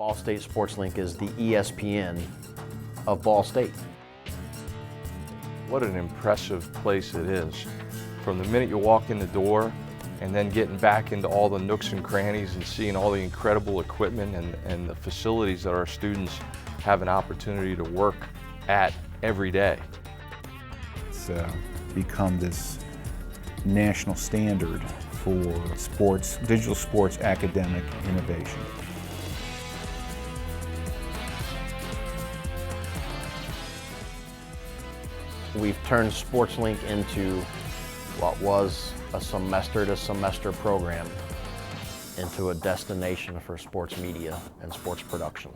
Ball State SportsLink is the ESPN of Ball State. What an impressive place it is. From the minute you walk in the door and then getting back into all the nooks and crannies and seeing all the incredible equipment and the facilities that our students have an opportunity to work at every day. It's become this national standard for sports, digital sports academic innovation. We've turned SportsLink into what was a semester-to-semester program into a destination for sports media and sports production.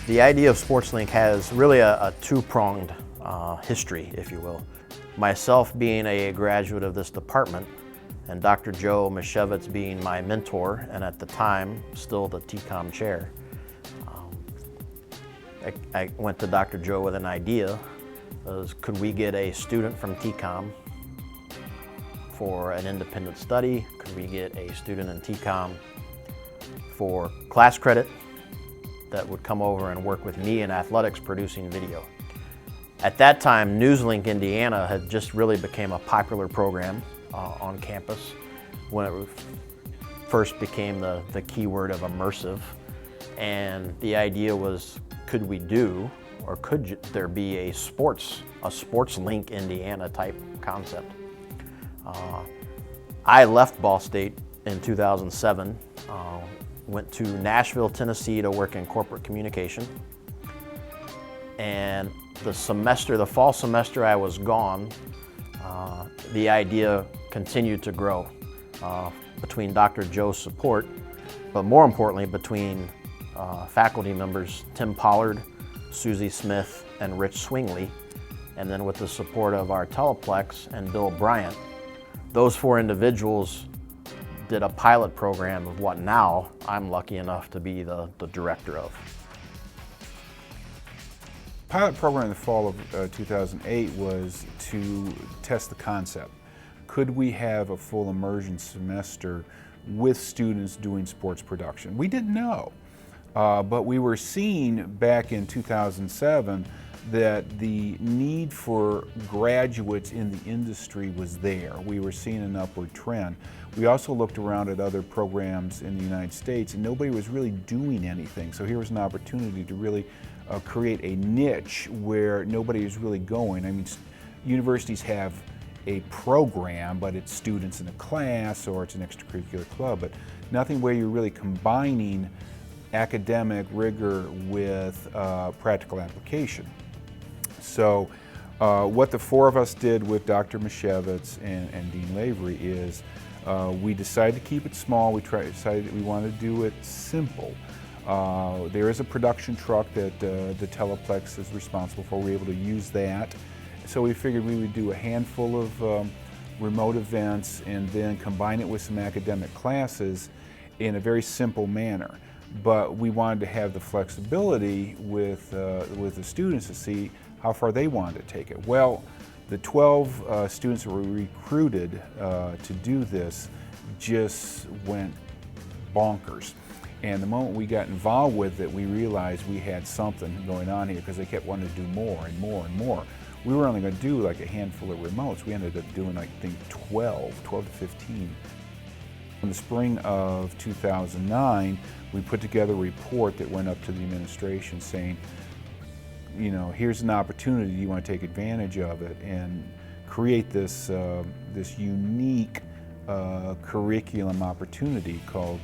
The idea of SportsLink has really a two-pronged history, if you will. Myself being a graduate of this department, and Dr. Joe Misiewicz being my mentor, and at the time, still the TCOM chair. I went to Dr. Joe with an idea, could we get a student from TCOM for an independent study? Could we get a student in TCOM for class credit that would come over and work with me in athletics producing video? At that time, NewsLink Indiana had just really became a popular program on campus when it first became the keyword of immersive. And the idea was, could we do, or could there be a SportsLink Indiana type concept? I left Ball State in 2007, went to Nashville, Tennessee to work in corporate communication. And the fall semester I was gone, the idea continued to grow between Dr. Joe's support, but more importantly between faculty members Tim Pollard, Susie Smith, and Rich Swingley, and then with the support of our Teleplex and Bill Bryant. Those four individuals did a pilot program of what now I'm lucky enough to be the director of. Pilot program in the fall of 2008 was to test the concept. Could we have a full immersion semester with students doing sports production? We didn't know, but we were seeing back in 2007 that the need for graduates in the industry was there. We were seeing an upward trend. We also looked around at other programs in the United States and nobody was really doing anything. So here was an opportunity to really create a niche where nobody is really going. I mean, universities have a program, but it's students in a class or it's an extracurricular club, but nothing where you're really combining academic rigor with practical application. So what the four of us did with Dr. Misiewicz and Dean Lavery is we decided to keep it small. We decided that we wanted to do it simple. There is a production truck that the Teleplex is responsible for. We're able to use that. So we figured we would do a handful of remote events and then combine it with some academic classes in a very simple manner. But we wanted to have the flexibility with the students to see how far they wanted to take it. Well, the 12 students that were recruited to do this just went bonkers. And the moment we got involved with it, we realized we had something going on here because they kept wanting to do more and more and more. We were only going to do like a handful of remotes. We ended up doing, I think, 12 to 15. In the spring of 2009, we put together a report that went up to the administration saying, you know, here's an opportunity, you want to take advantage of it and create this, this unique curriculum opportunity called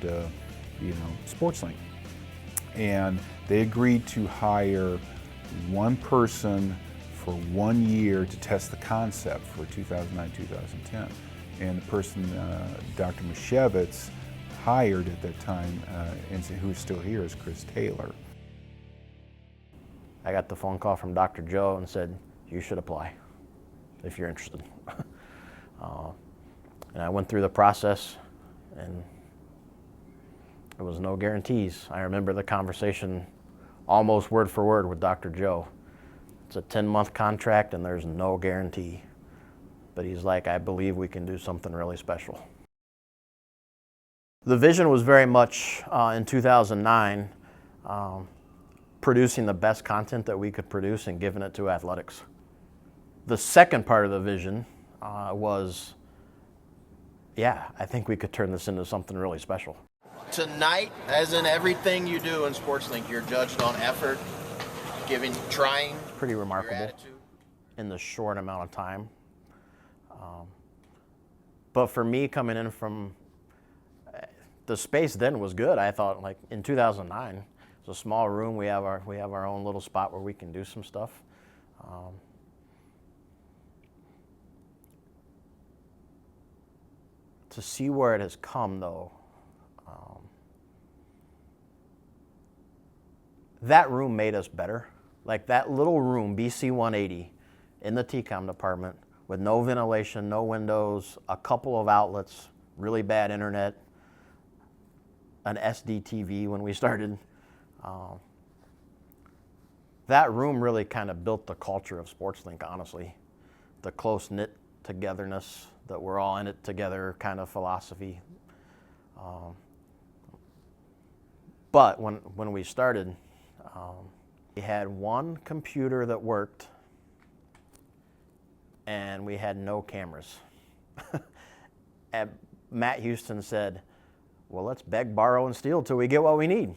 SportsLink. And they agreed to hire one person for 1 year to test the concept for 2009-2010. And the person Dr. Misiewicz hired at that time, and who's still here, is Chris Taylor. I got the phone call from Dr. Joe and said, you should apply if you're interested. And I went through the process and There was no guarantees. I remember the conversation almost word for word with Dr. Joe. It's a 10-month contract and there's no guarantee. But he's like, I believe we can do something really special. The vision was very much in 2009, producing the best content that we could produce and giving it to athletics. The second part of the vision was, I think we could turn this into something really special. Tonight, as in everything you do in SportsLink, you're judged on effort, trying. Pretty your remarkable attitude. in the short amount of time. But for me, coming in from the space then was good. I thought, like in 2009, it's a small room. We have our own little spot where we can do some stuff. To see where it has come, though, that room made us better. Like that little room, BC 180, in the TCOM department, with no ventilation, no windows, a couple of outlets, really bad internet, an SD TV when we started. That room really kind of built the culture of SportsLink, honestly. The close-knit togetherness, that we're all in it together kind of philosophy. But when we started, we had one computer that worked and we had no cameras. And Matt Houston said, well, let's beg, borrow, and steal till we get what we need.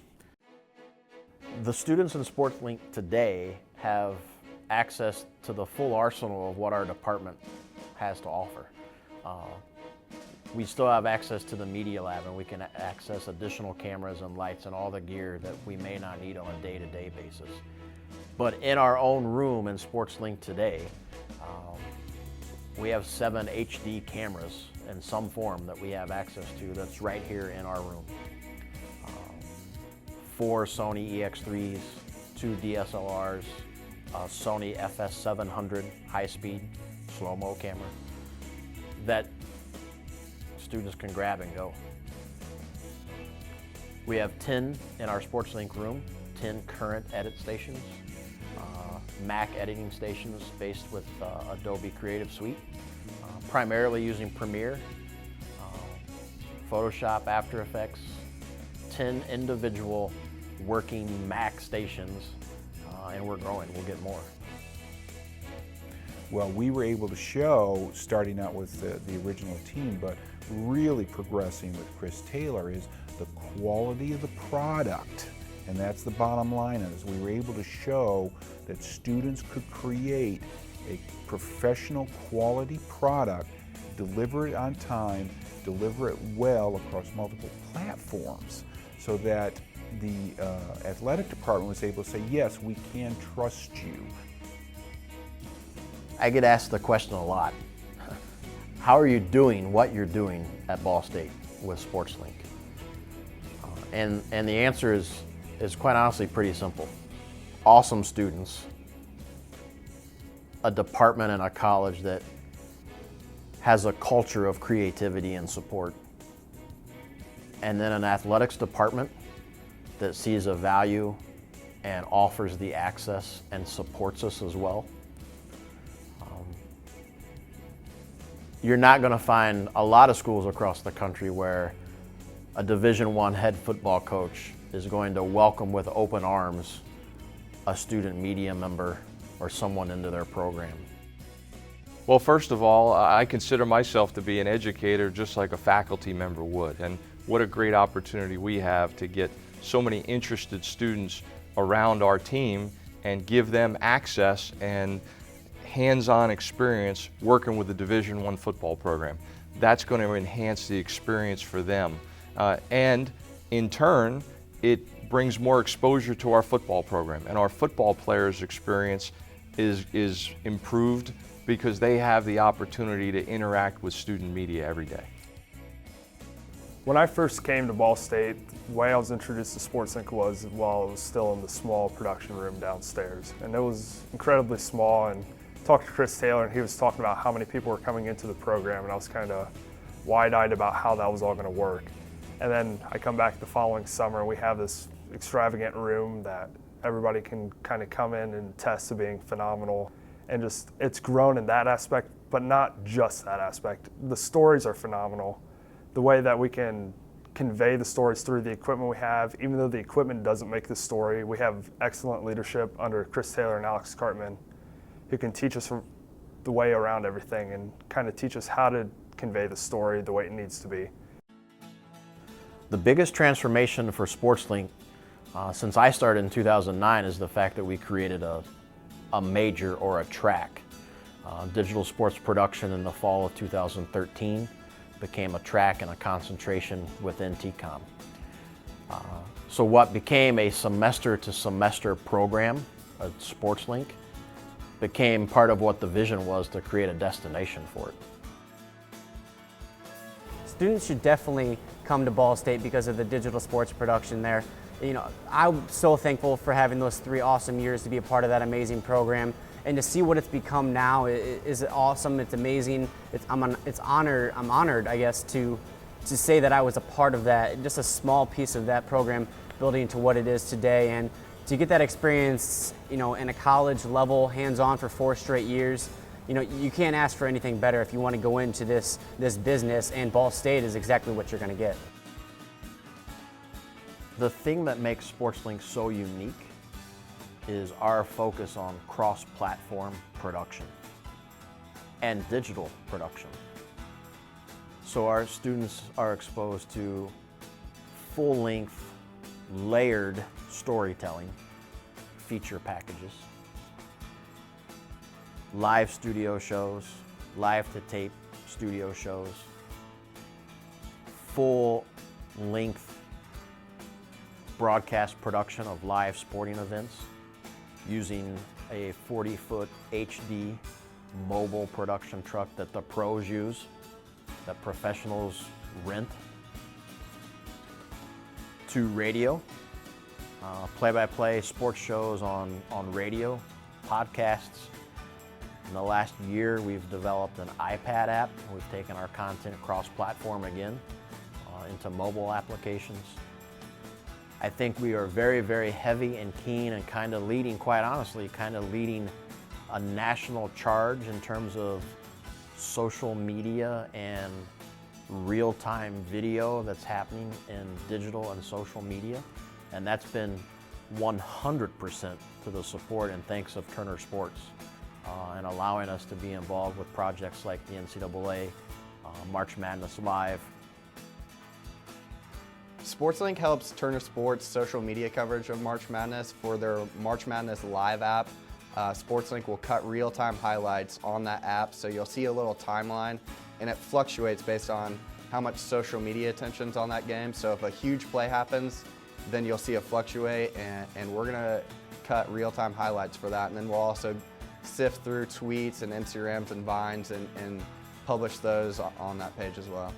The students in SportsLink today have access to the full arsenal of what our department has to offer. We still have access to the media lab, and we can access additional cameras and lights and all the gear that we may not need on a day-to-day basis. But in our own room in SportsLink today, we have 7 HD cameras in some form that we have access to that's right here in our room. 4 Sony EX3s, 2 DSLRs, a Sony FS700 high-speed slow-mo camera that students can grab and go. We have 10 in our SportsLink room, 10 current edit stations, Mac editing stations based with Adobe Creative Suite, primarily using Premiere, Photoshop, After Effects, 10 individual working Mac stations, and we're growing, we'll get more. Well, we were able to show, starting out with the original team, but really progressing with Chris Taylor, is the quality of the product. And that's the bottom line, is we were able to show that students could create a professional quality product, deliver it on time, deliver it well across multiple platforms, so that the athletic department was able to say, yes, we can trust you. I get asked the question a lot. How are you doing what you're doing at Ball State with SportsLink? And the answer is quite honestly pretty simple. Awesome students, a department and a college that has a culture of creativity and support, and then an athletics department that sees a value and offers the access and supports us as well. You're not going to find a lot of schools across the country where a Division I head football coach is going to welcome with open arms a student media member or someone into their program. Well, first of all, I consider myself to be an educator just like a faculty member would. And what a great opportunity we have to get so many interested students around our team and give them access and hands-on experience working with the Division I football program. That's going to enhance the experience for them. And in turn, it brings more exposure to our football program, and our football players' experience is improved because they have the opportunity to interact with student media every day. When I first came to Ball State, the way I was introduced to SportsLink was while I was still in the small production room downstairs. And it was incredibly small, and talked to Chris Taylor, and he was talking about how many people were coming into the program, and I was kind of wide-eyed about how that was all going to work. And then I come back the following summer and we have this extravagant room that everybody can kind of come in and test to being phenomenal. And just, it's grown in that aspect, but not just that aspect. The stories are phenomenal. The way that we can convey the stories through the equipment we have, even though the equipment doesn't make the story, we have excellent leadership under Chris Taylor and Alex Cartman who can teach us the way around everything and kind of teach us how to convey the story the way it needs to be. The biggest transformation for SportsLink since I started in 2009 is the fact that we created a major or a track. Digital sports production in the fall of 2013 became a track and a concentration within TCOM. So what became a semester to semester program at SportsLink became part of what the vision was to create a destination for it. Students should definitely come to Ball State because of the digital sports production there. You know, I'm so thankful for having those 3 awesome years to be a part of that amazing program, and to see what it's become now is awesome. It's amazing. I'm honored, I guess, to say that I was a part of that, just a small piece of that program building to what it is today, and to get that experience, you know, in a college level, hands-on for 4 straight years. You know, you can't ask for anything better if you want to go into this business, and Ball State is exactly what you're going to get. The thing that makes SportsLink so unique is our focus on cross-platform production and digital production. So our students are exposed to full-length, layered storytelling, feature packages, live studio shows, live-to-tape studio shows, full-length broadcast production of live sporting events using a 40-foot HD mobile production truck that the pros use, that professionals rent, to radio, play-by-play sports shows on radio, podcasts. In the last year, we've developed an iPad app. We've taken our content cross-platform again into mobile applications. I think we are very, very heavy and keen and kind of leading, quite honestly, kind of leading a national charge in terms of social media and real-time video that's happening in digital and social media. And that's been 100% to the support and thanks of Turner Sports and allowing us to be involved with projects like the NCAA, March Madness Live. SportsLink helps Turner Sports' social media coverage of March Madness for their March Madness Live app. SportsLink will cut real-time highlights on that app, so you'll see a little timeline, and it fluctuates based on how much social media attention's on that game. So if a huge play happens, then you'll see it fluctuate, and we're gonna cut real-time highlights for that, and then we'll also sift through tweets and Instagrams and Vines and publish those on that page as well.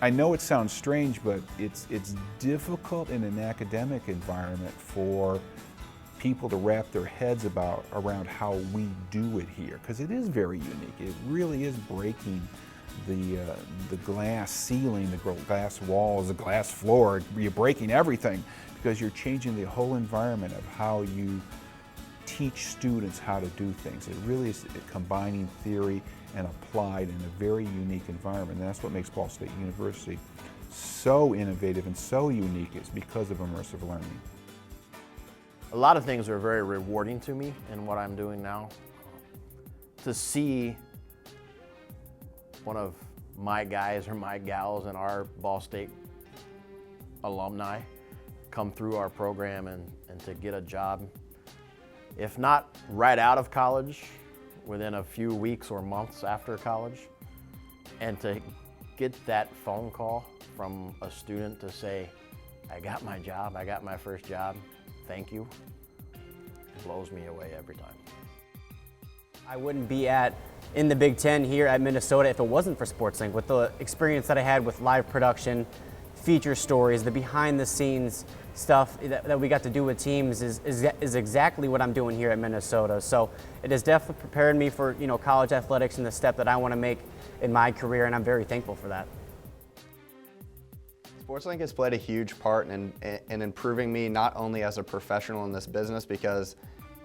I know it sounds strange, but it's difficult in an academic environment for people to wrap their heads around how we do it here, because it is very unique. It really is breaking the glass ceiling, the glass walls, the glass floor. You're breaking everything because you're changing the whole environment of how you teach students how to do things. It really is combining theory and applied in a very unique environment. And that's what makes Ball State University so innovative and so unique, is because of immersive learning. A lot of things are very rewarding to me in what I'm doing now. To see one of my guys or my gals and our Ball State alumni come through our program and to get a job, if not right out of college, within a few weeks or months after college, and to get that phone call from a student to say, I got my job, I got my first job, thank you, it blows me away every time. I wouldn't be in the Big Ten here at Minnesota if it wasn't for SportsLink. With the experience that I had with live production, feature stories, the behind the scenes stuff that we got to do with teams is exactly what I'm doing here at Minnesota. So it has definitely prepared me for college athletics and the step that I want to make in my career, and I'm very thankful for that. SportsLink has played a huge part in improving me not only as a professional in this business, because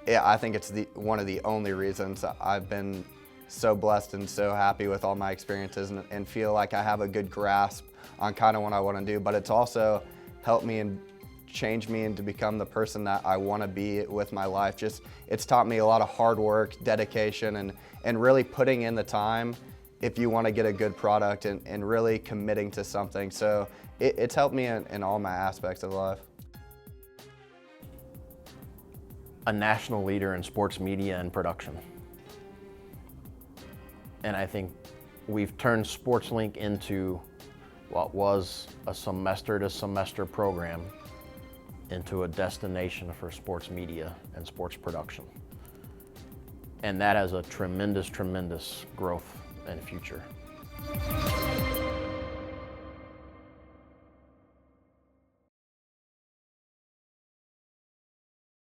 I think it's one of the only reasons I've been so blessed and so happy with all my experiences and feel like I have a good grasp on kind of what I want to do, but it's also helped me and changed me into become the person that I want to be with my life. It's taught me a lot of hard work, dedication, and really putting in the time if you want to get a good product and really committing to something. So it's helped me in all my aspects of life. A national leader in sports media and production. And I think we've turned SportsLink into what was a semester-to-semester program into a destination for sports media and sports production. And that has a tremendous, tremendous growth and future.